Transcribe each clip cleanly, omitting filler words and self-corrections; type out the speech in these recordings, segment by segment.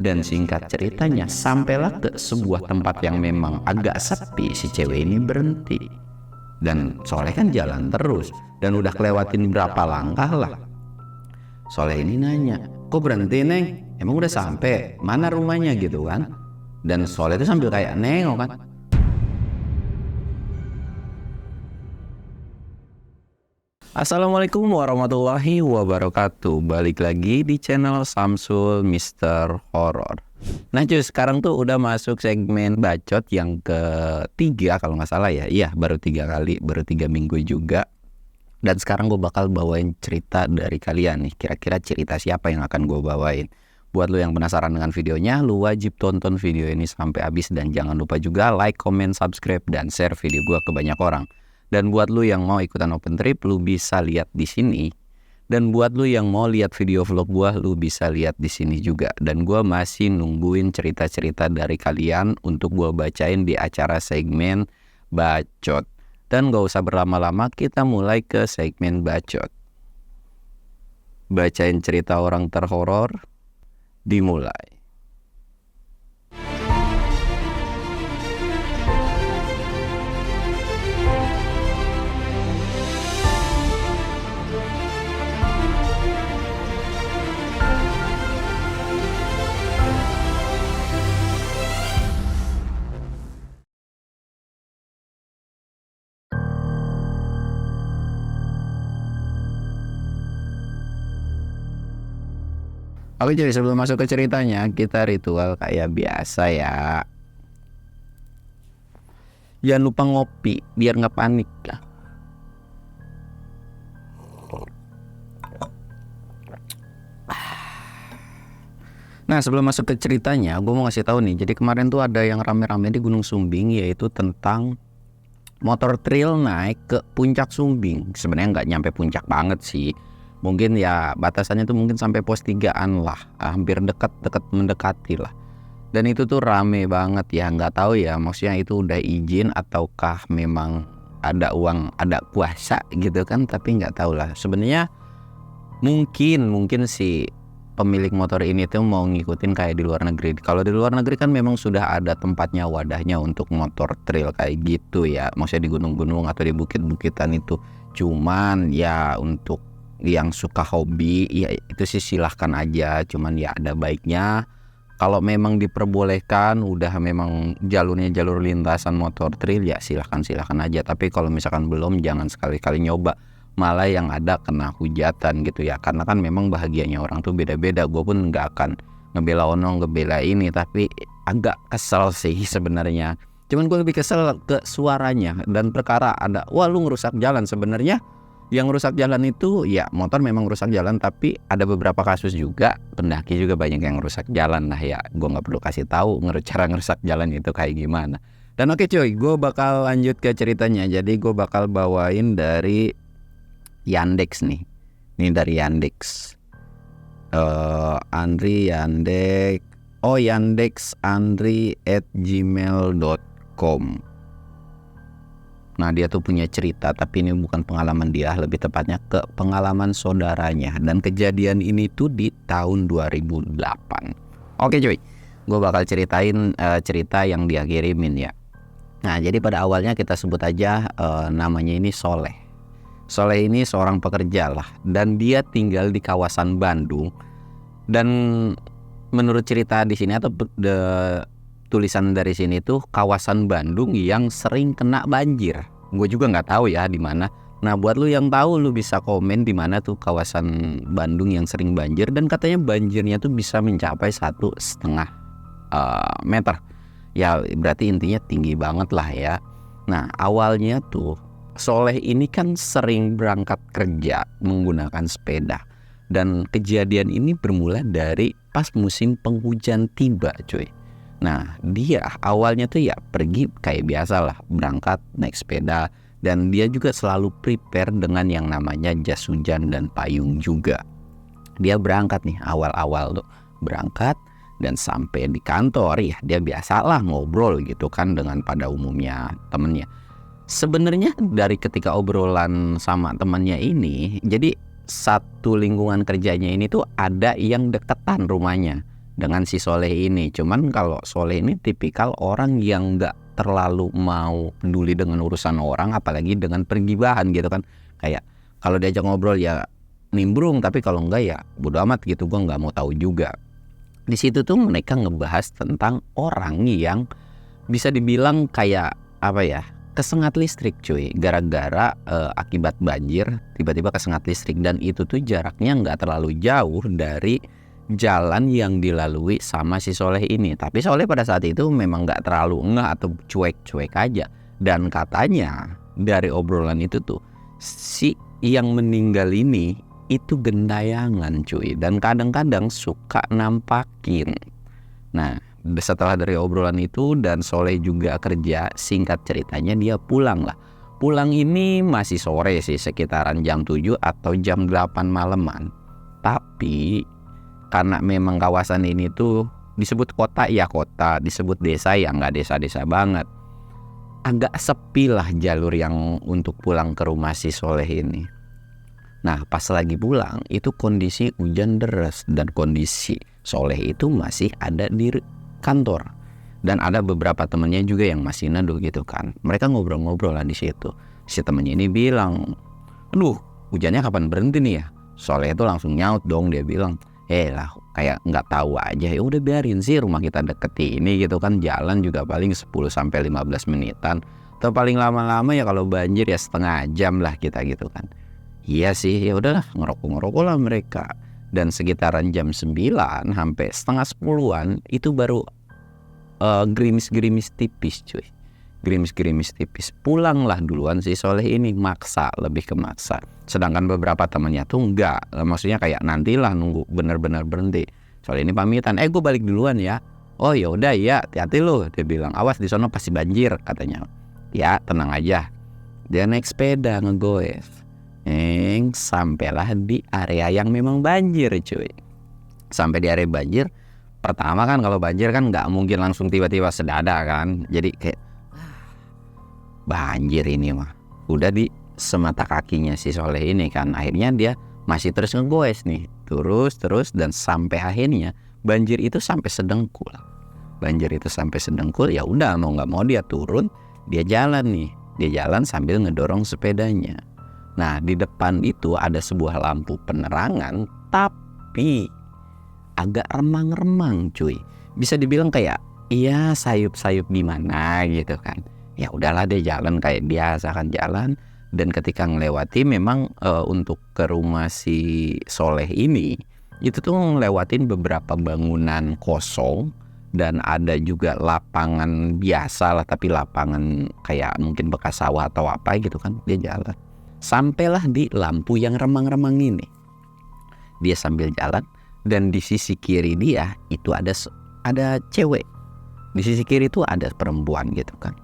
Dan singkat ceritanya, sampailah ke sebuah tempat yang memang agak sepi. Si cewek ini berhenti. Dan Soleh kan jalan terus, dan udah kelewatin berapa langkah lah. Soleh ini nanya, kok berhenti Neng? Emang udah sampai? Mana rumahnya gitu kan? Dan Soleh itu sambil kayak nengok kan. Assalamualaikum warahmatullahi wabarakatuh. Balik lagi di channel Samsul Mister Horror. Nah cuy, sekarang tuh udah masuk segmen bacot yang ketiga kalau nggak salah ya. Iya, baru 3 kali, baru 3 minggu juga. Dan sekarang gue bakal bawain cerita dari kalian nih. Kira-kira cerita siapa yang akan gue bawain? Buat lo yang penasaran dengan videonya, lo wajib tonton video ini sampai habis. Dan jangan lupa juga like, comment, subscribe, dan share video gue ke banyak orang. Dan buat lu yang mau ikutan open trip, lu bisa lihat di sini. Dan buat lu yang mau lihat video vlog gua, lu bisa lihat di sini juga. Dan gua masih nungguin cerita-cerita dari kalian untuk gua bacain di acara segmen bacot. Dan gak usah berlama-lama, kita mulai ke segmen bacot. Bacain cerita orang terhoror, dimulai. Oke jadi sebelum masuk ke ceritanya, kita ritual kayak biasa ya. Jangan lupa ngopi biar nggak panik ya. Nah sebelum masuk ke ceritanya, gue mau ngasih tahu nih. Jadi kemarin tuh ada yang rame-rame di Gunung Sumbing, yaitu tentang motor trail naik ke puncak Sumbing. Sebenarnya nggak nyampe puncak banget sih. Mungkin ya batasannya tuh mungkin sampai pos 3-an lah, hampir dekat mendekati lah. Dan itu tuh rame banget ya, nggak tahu ya maksudnya itu udah izin ataukah memang ada uang, ada kuasa gitu kan, tapi nggak tahu lah. Sebenarnya mungkin si pemilik motor ini tuh mau ngikutin kayak di luar negeri. Kalau di luar negeri kan memang sudah ada tempatnya, wadahnya untuk motor trail kayak gitu ya, maksudnya di gunung-gunung atau di bukit-bukitan itu. Cuman ya untuk yang suka hobi ya itu sih silahkan aja, cuman ya ada baiknya kalau memang diperbolehkan udah memang jalurnya jalur lintasan motor trail ya silahkan aja. Tapi kalau misalkan belum, jangan sekali-kali nyoba, malah yang ada kena hujatan gitu ya, karena kan memang bahagianya orang tuh beda-beda. Gue pun nggak akan ngebela ono ngebela ini, tapi agak kesel sih sebenarnya. Cuman gue lebih kesel ke suaranya dan perkara ada wah lu ngerusak jalan. Sebenarnya yang rusak jalan itu ya motor memang rusak jalan, tapi ada beberapa kasus juga pendaki juga banyak yang rusak jalan. Nah ya gue nggak perlu kasih tahu cara ngerusak jalan itu kayak gimana. Dan oke cuy, gue bakal lanjut ke ceritanya. Jadi gue bakal bawain dari Yandex nih. Ini dari Yandex. Andri Yandex. Oh Yandex andri@gmail.com. Nah dia tuh punya cerita, tapi ini bukan pengalaman dia, lebih tepatnya ke pengalaman saudaranya. Dan kejadian ini tuh di tahun 2008. Oke cuy, gue bakal ceritain cerita yang dia kirimin ya. Nah jadi pada awalnya kita sebut aja namanya ini Soleh. Soleh ini seorang pekerja lah, dan dia tinggal di kawasan Bandung. Dan menurut cerita di sini atau tulisan dari sini tuh kawasan Bandung yang sering kena banjir. Gue juga nggak tahu ya di mana. Nah buat lu yang tahu, lu bisa komen di mana tuh kawasan Bandung yang sering banjir. Dan katanya banjirnya tuh bisa mencapai 1,5 meter. Ya berarti intinya tinggi banget lah ya. Nah awalnya tuh Soleh ini kan sering berangkat kerja menggunakan sepeda. Dan kejadian ini bermula dari pas musim penghujan tiba cuy. Nah dia awalnya tuh ya pergi kayak biasa lah, berangkat naik sepeda. Dan dia juga selalu prepare dengan yang namanya jas hujan dan payung juga. Dia berangkat nih awal-awal tuh berangkat, dan sampai di kantor ya dia biasalah ngobrol gitu kan dengan pada umumnya temennya. Sebenarnya dari ketika obrolan sama temannya ini, jadi satu lingkungan kerjanya ini tuh ada yang deketan rumahnya. dengan si Soleh ini. Cuman kalau Soleh ini tipikal orang yang nggak terlalu mau peduli dengan urusan orang, apalagi dengan pergibahan gitu kan. Kayak kalau diajak ngobrol ya nimbrung, tapi kalau enggak ya bodo amat gitu, gue nggak mau tahu juga. Di situ tuh mereka ngebahas tentang orang yang bisa dibilang kayak apa ya, kesengat listrik cuy, gara-gara akibat banjir tiba-tiba kesengat listrik, dan itu tuh jaraknya nggak terlalu jauh dari jalan yang dilalui sama si Soleh ini. Tapi Soleh pada saat itu memang nggak terlalu ngeh atau cuek-cuek aja, dan katanya dari obrolan itu tuh si yang meninggal ini itu gentayangan cuy, dan kadang-kadang suka nampakin. Nah, setelah dari obrolan itu dan Soleh juga kerja, singkat ceritanya dia pulang lah. Pulang ini masih sore sih, sekitaran jam 7 atau jam 8 malaman. Tapi karena memang kawasan ini tuh disebut kota ya kota, disebut desa ya nggak desa-desa banget. Agak sepi lah jalur yang untuk pulang ke rumah si Soleh ini. Nah, pas lagi pulang itu kondisi hujan deras dan kondisi Soleh itu masih ada di kantor, dan ada beberapa temennya juga yang masih neduh gitu kan. Mereka ngobrol-ngobrol lah di situ. Si temennya ini bilang, "Aduh, hujannya kapan berhenti nih ya?" Soleh itu langsung nyaut dong, dia bilang, lah kayak nggak tahu aja, ya udah biarin sih, rumah kita deket ini gitu kan, jalan juga paling 10 sampai 15 menitan, atau paling lama-lama ya kalau banjir ya setengah jam lah kita gitu kan. Iya sih, ya udahlah, ngerokok lah mereka. Dan sekitaran jam 9 sampai setengah 10-an itu baru gerimis-gerimis tipis cuy. Gerimis-gerimis tipis. Pulanglah duluan si Soleh ini, maksa, lebih ke maksa. Sedangkan beberapa temannya tuh enggak, maksudnya kayak nantilah, nunggu benar-benar berhenti. Soleh ini pamitan, gue balik duluan ya. Oh ya udah ya, hati-hati lo, dia bilang. Awas di sono pasti banjir katanya. Ya tenang aja. Dia naik sepeda ngegoes. Sampailah di area yang memang banjir cuy. Sampai di area banjir, pertama kan kalau banjir kan nggak mungkin langsung tiba-tiba sedadak kan. Jadi kayak banjir ini mah udah di semata kakinya si Soleh ini kan. Akhirnya dia masih terus ngegoes nih, terus dan sampai akhirnya banjir itu sampai sedengkul. Banjir itu sampai sedengkul, ya udah mau nggak mau dia turun, dia jalan nih. Dia jalan sambil ngedorong sepedanya. Nah, di depan itu ada sebuah lampu penerangan, tapi agak remang-remang cuy. Bisa dibilang kayak iya sayup-sayup gimana gitu kan. Ya udahlah, dia jalan kayak biasa kan jalan. Dan ketika ngelewati memang untuk ke rumah si Soleh ini, itu tuh ngelewatin beberapa bangunan kosong, dan ada juga lapangan biasa lah, tapi lapangan kayak mungkin bekas sawah atau apa gitu kan. Dia jalan, sampailah di lampu yang remang-remang ini. Dia sambil jalan, dan di sisi kiri dia itu ada cewek. Di sisi kiri itu ada perempuan gitu kan.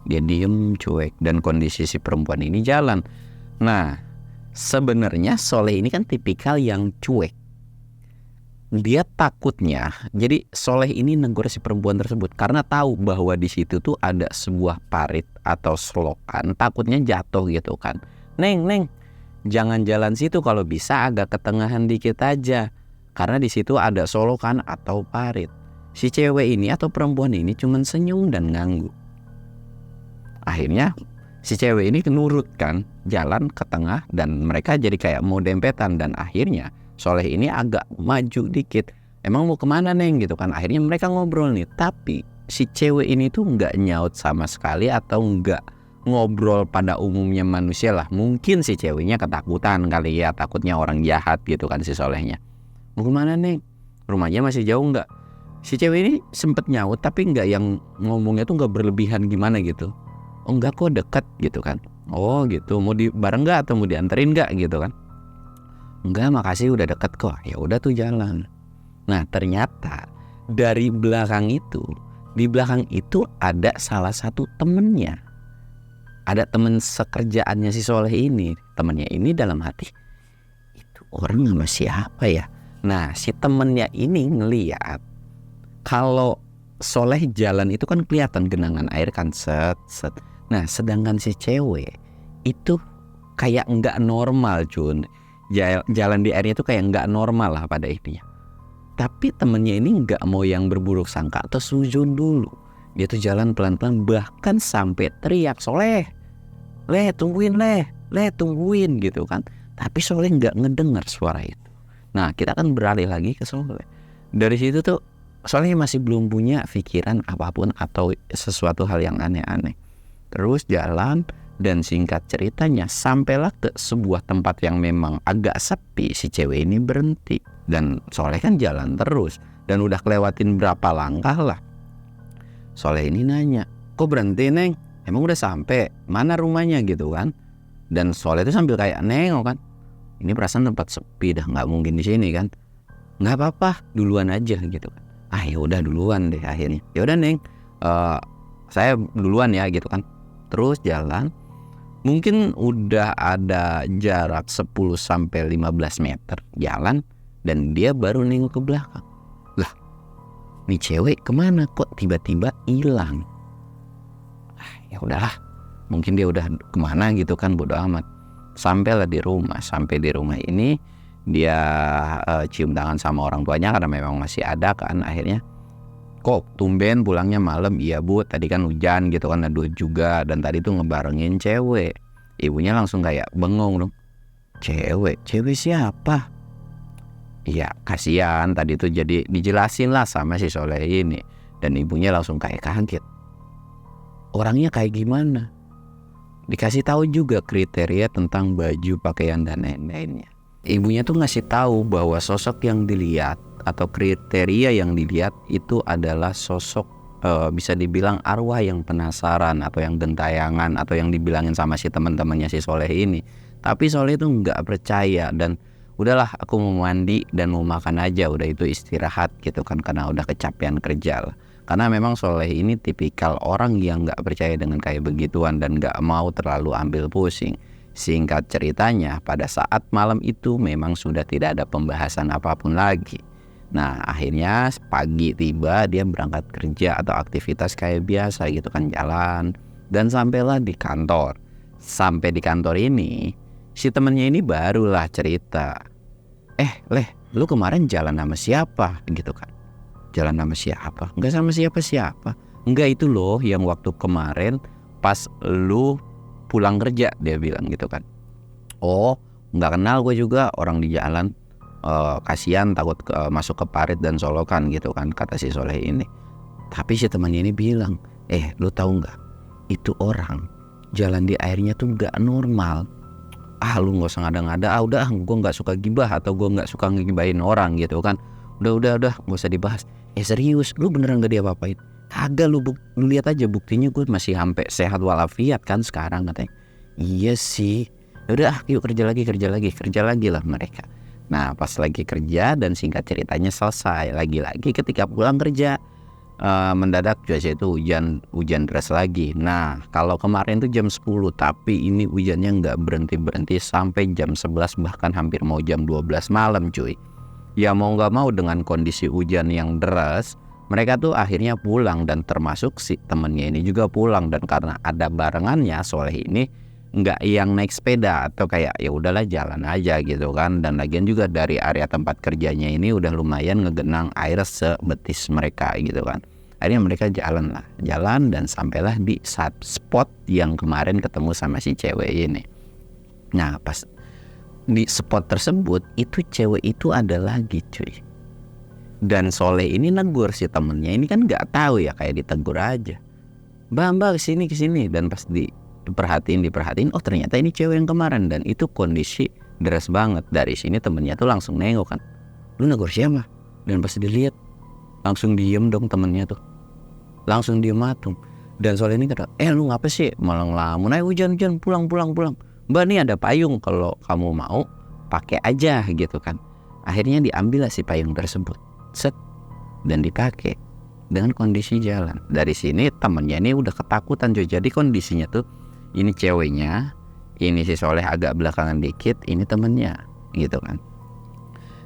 Dia diem cuek, dan kondisi si perempuan ini jalan. Nah, sebenarnya Soleh ini kan tipikal yang cuek. Dia takutnya, jadi Soleh ini negur si perempuan tersebut karena tahu bahwa di situ tuh ada sebuah parit atau selokan, takutnya jatuh gitu kan. Neng, jangan jalan situ, kalau bisa agak ketengahan dikit aja, karena di situ ada solokan atau parit. Si cewek ini atau perempuan ini cuman senyum dan ngangguk. Akhirnya si cewek ini nurut kan, jalan ke tengah, dan mereka jadi kayak mau dempetan. Dan akhirnya Soleh ini agak maju dikit. Emang mau kemana neng gitu kan. Akhirnya mereka ngobrol nih, tapi si cewek ini tuh nggak nyaut sama sekali, atau nggak ngobrol pada umumnya manusia lah. Mungkin si ceweknya ketakutan kali ya, takutnya orang jahat gitu kan si Solehnya. Mau kemana neng? Rumahnya masih jauh nggak? Si cewek ini sempet nyaut, tapi nggak yang ngomongnya tuh nggak berlebihan gimana gitu. Oh enggak kok, dekat gitu kan. Oh gitu, mau bareng nggak atau mau dianterin nggak gitu kan. Enggak, makasih udah deket kok. Ya udah tuh jalan. Nah, ternyata dari belakang itu ada salah satu temennya. Ada temen sekerjaannya si Soleh ini. Temennya ini dalam hati, itu orang nama siapa ya? Nah, si temennya ini ngeliat kalau Soleh jalan itu kan kelihatan genangan air kan, set. Nah, sedangkan si cewek itu kayak nggak normal Jun. Jalan di airnya itu kayak nggak normal lah pada intinya. Tapi temennya ini nggak mau yang berburuk sangka atau suzon dulu. Dia tuh jalan pelan-pelan, bahkan sampai teriak, Soleh, Leh tungguin, Leh tungguin gitu kan. Tapi Soleh nggak ngedengar suara itu. Nah kita kan beralih lagi ke Soleh. Dari situ tuh Soleh masih belum punya pikiran apapun atau sesuatu hal yang aneh-aneh. Terus jalan, dan singkat ceritanya sampailah ke sebuah tempat yang memang agak sepi. Si cewek ini berhenti, dan Soleh kan jalan terus, dan udah kelewatin berapa langkah lah. Soleh ini nanya, kok berhenti Neng? Emang udah sampai? Mana rumahnya gitu kan? Dan Soleh itu sambil kayak nengok kan, ini perasaan tempat sepi dah, nggak mungkin di sini kan? Nggak apa-apa, duluan aja gitu kan. Ya udah duluan deh akhirnya. Ya udah Neng, saya duluan ya gitu kan. Terus jalan, mungkin udah ada jarak 10-15 meter jalan, dan dia baru nengok ke belakang. Lah, nih cewek kemana kok tiba-tiba hilang? Ya udahlah, mungkin dia udah kemana gitu kan, bodo amat. Sampailah di rumah. Sampai di rumah ini dia cium tangan sama orang tuanya karena memang masih ada kan. Akhirnya, kok tumben pulangnya malam? Iya Bu, tadi kan hujan gitu kan, aduh juga, dan tadi tuh ngebarengin cewek. Ibunya langsung kayak bengong dong. Cewek siapa? Iya kasihan, tadi tuh jadi dijelasin lah sama si Soleh ini. Dan ibunya langsung kayak kaget. Orangnya kayak gimana? Dikasih tahu juga kriteria tentang baju, pakaian, dan lain-lainnya. Ibunya tuh ngasih tahu bahwa sosok yang dilihat atau kriteria yang dilihat itu adalah sosok bisa dibilang arwah yang penasaran atau yang gentayangan atau yang dibilangin sama si teman-temannya si Soleh ini. Tapi Soleh tuh nggak percaya, dan udahlah aku mau mandi dan mau makan aja, udah itu istirahat gitu kan, karena udah kecapean kerja lah. Karena memang Soleh ini tipikal orang yang gak percaya dengan kayak begituan dan gak mau terlalu ambil pusing. Singkat ceritanya, pada saat malam itu memang sudah tidak ada pembahasan apapun lagi. Nah akhirnya pagi tiba, dia berangkat kerja atau aktivitas kayak biasa gitu kan, jalan. Dan sampailah di kantor. Sampai di kantor ini, si temennya ini barulah cerita, Leh, lu kemarin jalan sama siapa gitu kan? Jalan sama siapa? Enggak sama siapa-siapa. Enggak, itu loh yang waktu kemarin pas lu pulang kerja, dia bilang gitu kan. Oh, enggak kenal gue juga orang di jalan. Kasihan takut masuk ke parit dan solokan gitu kan, kata si Soleh ini. Tapi si temannya ini bilang, lu tahu enggak? Itu orang jalan di airnya tuh enggak normal. Lu gak usah ngada-ngada. Udah, gue gak suka gibah atau gue gak suka ngegibahin orang gitu kan. Udah gak usah dibahas. Serius, lu beneran gak diapa-apain? Kagak, lu lihat aja buktinya, gue masih sampai sehat walafiat kan sekarang, katanya. Iya sih. Udah, yuk kerja lagi lah mereka. Nah pas lagi kerja dan singkat ceritanya selesai, lagi-lagi ketika pulang kerja, mendadak cuaca itu hujan deras lagi. Nah kalau kemarin tuh jam 10, tapi ini hujannya nggak berhenti sampai jam 11, bahkan hampir mau jam 12 malam cuy. Ya mau nggak mau dengan kondisi hujan yang deras, mereka tuh akhirnya pulang, dan termasuk si temennya ini juga pulang. Dan karena ada barengannya, Soleh ini nggak yang naik sepeda atau kayak ya udahlah jalan aja gitu kan. Dan lagian juga dari area tempat kerjanya ini udah lumayan ngegenang air sebetis mereka gitu kan. Akhirnya mereka jalan dan sampailah di spot yang kemarin ketemu sama si cewek ini. Nah pas di spot tersebut itu cewek itu ada lagi cuy. Dan Soleh ini negur si temennya ini kan nggak tahu ya, kayak ditegur aja, Mbak kesini. Dan pas diperhatiin, oh ternyata ini cewek yang kemarin, dan itu kondisi deras banget. Dari sini temennya tuh langsung nengok kan, lu negur siapa? Dan pas dilihat langsung diem dong temennya tuh, langsung diem matung. Dan Soleh ini kata, lu ngapa sih malah ngelamun? Ayo hujan, pulang. Mbak nih ada payung, kalau kamu mau pakai aja gitu kan. Akhirnya diambil lah si payung tersebut, set, dan dipakai dengan kondisi jalan. Dari sini temennya ini udah ketakutan cuy. Jadi kondisinya tuh ini ceweknya, ini si Soleh agak belakangan dikit, ini temennya gitu kan.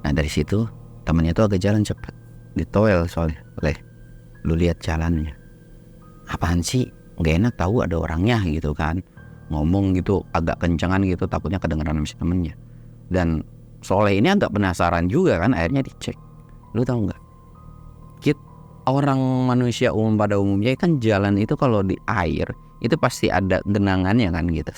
Nah dari situ temennya tuh agak jalan cepat, ditoel Soleh, lu lihat jalannya, apaan sih, nggak enak tahu ada orangnya gitu kan. Ngomong gitu agak kencengan gitu, takutnya kedengeran sama si temennya. Dan Soleh ini agak penasaran juga kan, akhirnya dicek. Lu tahu nggak? Orang manusia umum pada umumnya kan jalan itu kalau di air itu pasti ada genangannya kan gitu.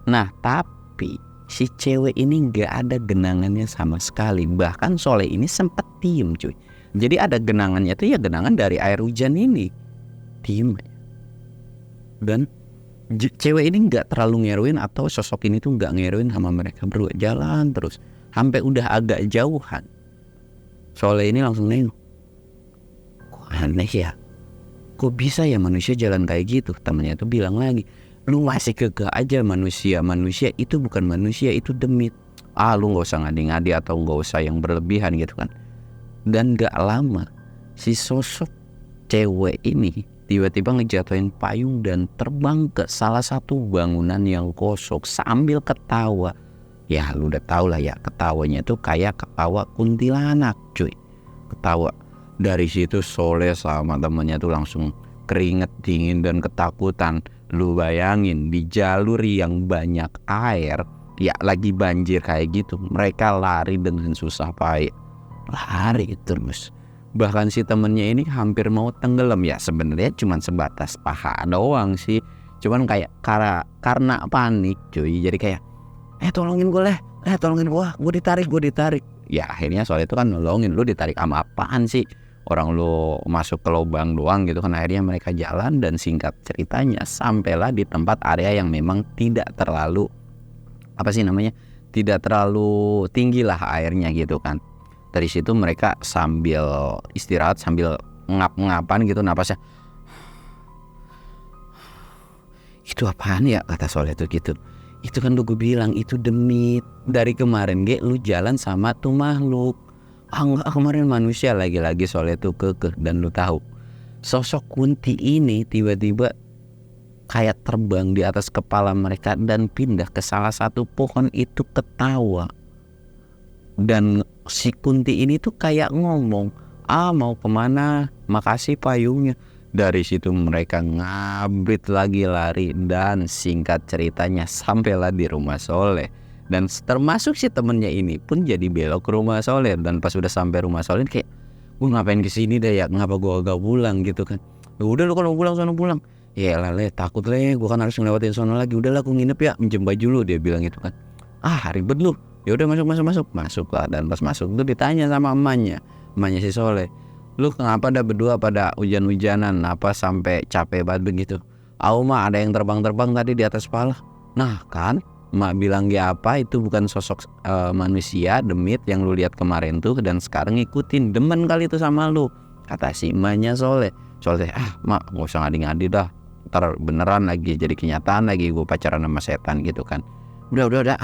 Nah tapi si cewek ini nggak ada genangannya sama sekali. Bahkan Soleh ini sempet diem cuy. Jadi ada genangannya tuh ya genangan dari air hujan ini. Diem. Dan cewek ini nggak terlalu ngeruin atau sosok ini tuh nggak ngeruin sama mereka berdua. Jalan terus sampai udah agak jauhan. Soleh ini langsung nengok. Kok aneh ya? Kok bisa ya manusia jalan kayak gitu? Temennya tuh bilang lagi, lu masih kekeh aja manusia itu bukan manusia, itu demit. Lu nggak usah ngadi-ngadi atau nggak usah yang berlebihan gitu kan. Dan nggak lama si sosok cewek ini tiba-tiba ngejatuhin payung dan terbang ke salah satu bangunan yang kosong sambil ketawa. Ya lu udah tau lah ya, ketawanya tuh kayak ketawa kuntilanak cuy. Ketawa. Dari situ Soleh sama temennya tuh langsung keringet dingin dan ketakutan. Lu bayangin di jalur yang banyak air, ya lagi banjir kayak gitu, mereka lari dengan susah payah. Lari terus. Bahkan si temennya ini hampir mau tenggelam. Ya sebenarnya cuma sebatas paha doang sih. Cuman kayak karena panik cuy. Jadi kayak tolongin gue tolongin gue ditarik. Ya akhirnya soal itu kan nolongin. Lu ditarik sama apaan sih? Orang lu masuk ke lubang doang gitu kan. Akhirnya mereka jalan dan singkat ceritanya sampailah di tempat area yang memang tidak terlalu tidak terlalu tinggi lah airnya gitu kan. Dari situ mereka sambil istirahat sambil ngap-ngapan gitu napasnya. Itu apaan ya kata Soleh tuh gitu. Itu kan gue bilang itu demit. Dari kemarin lu jalan sama tuh makhluk. Enggak, kemarin manusia. Lagi-lagi Soleh tuh kekeh. Dan lu tahu sosok Kunti ini tiba-tiba kayak terbang di atas kepala mereka dan pindah ke salah satu pohon itu ketawa. Dan si Kunti ini tuh kayak ngomong, mau kemana, makasih payungnya. Dari situ mereka ngabrit lagi lari. Dan singkat ceritanya sampailah di rumah Soleh. Dan termasuk si temennya ini pun jadi belok ke rumah Soleh. Dan pas udah sampai rumah Soleh kayak, gue ngapain kesini deh ya, kenapa gue agak pulang gitu kan. Udah lu kalau pulang sono pulang. Ya lah takut gue kan harus ngelewatin sono lagi. Udahlah aku nginep ya, minjem baju lu, dia bilang gitu kan. Ribet lu. Ya udah masuk lah. Dan pas masuk tuh ditanya sama emaknya si Soleh, lu kenapa dah berdua pada hujan-hujanan, apa sampai capek banget begitu? Mah ada yang terbang-terbang tadi di atas kepala. Nah kan emak bilang apa itu bukan sosok manusia demit yang lu lihat kemarin tuh, dan sekarang ngikutin, demen kali itu sama lu, kata si emaknya Soleh. Mak gak usah ngadi-ngadi dah, ntar beneran lagi jadi kenyataan lagi gue pacaran sama setan gitu kan. Udah.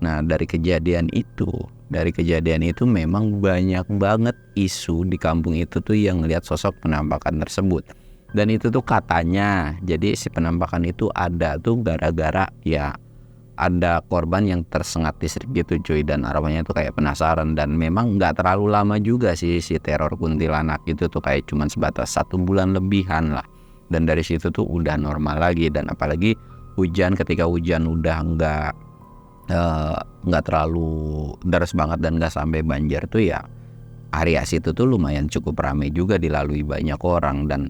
Nah dari kejadian itu memang banyak banget isu di kampung itu tuh yang ngelihat sosok penampakan tersebut. Dan itu tuh katanya, jadi si penampakan itu ada tuh gara-gara ya ada korban yang tersengat listrik gitu cuy. Dan arwahnya tuh kayak penasaran. Dan memang gak terlalu lama juga sih si teror kuntilanak itu tuh, kayak cuman sebatas 1 bulan lebihan lah. Dan dari situ tuh udah normal lagi. Dan apalagi ketika hujan udah nggak terlalu deras banget dan nggak sampai banjir tuh ya, area situ tuh lumayan cukup ramai juga dilalui banyak orang. Dan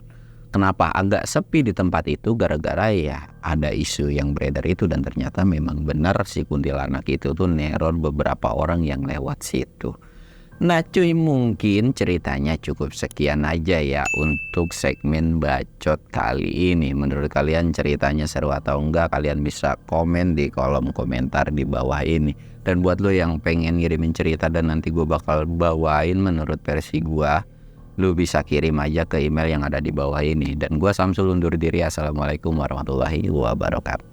kenapa agak sepi di tempat itu, gara-gara ya ada isu yang beredar itu. Dan ternyata memang benar si kuntilanak itu tuh neror beberapa orang yang lewat situ. Nah cuy, mungkin ceritanya cukup sekian aja ya untuk segmen bacot kali ini. Menurut kalian ceritanya seru atau enggak? Kalian bisa komen di kolom komentar di bawah ini. Dan buat lo yang pengen ngirimin cerita dan nanti gue bakal bawain menurut versi gue, lo bisa kirim aja ke email yang ada di bawah ini. Dan gue Samsul undur diri. Assalamualaikum warahmatullahi wabarakatuh.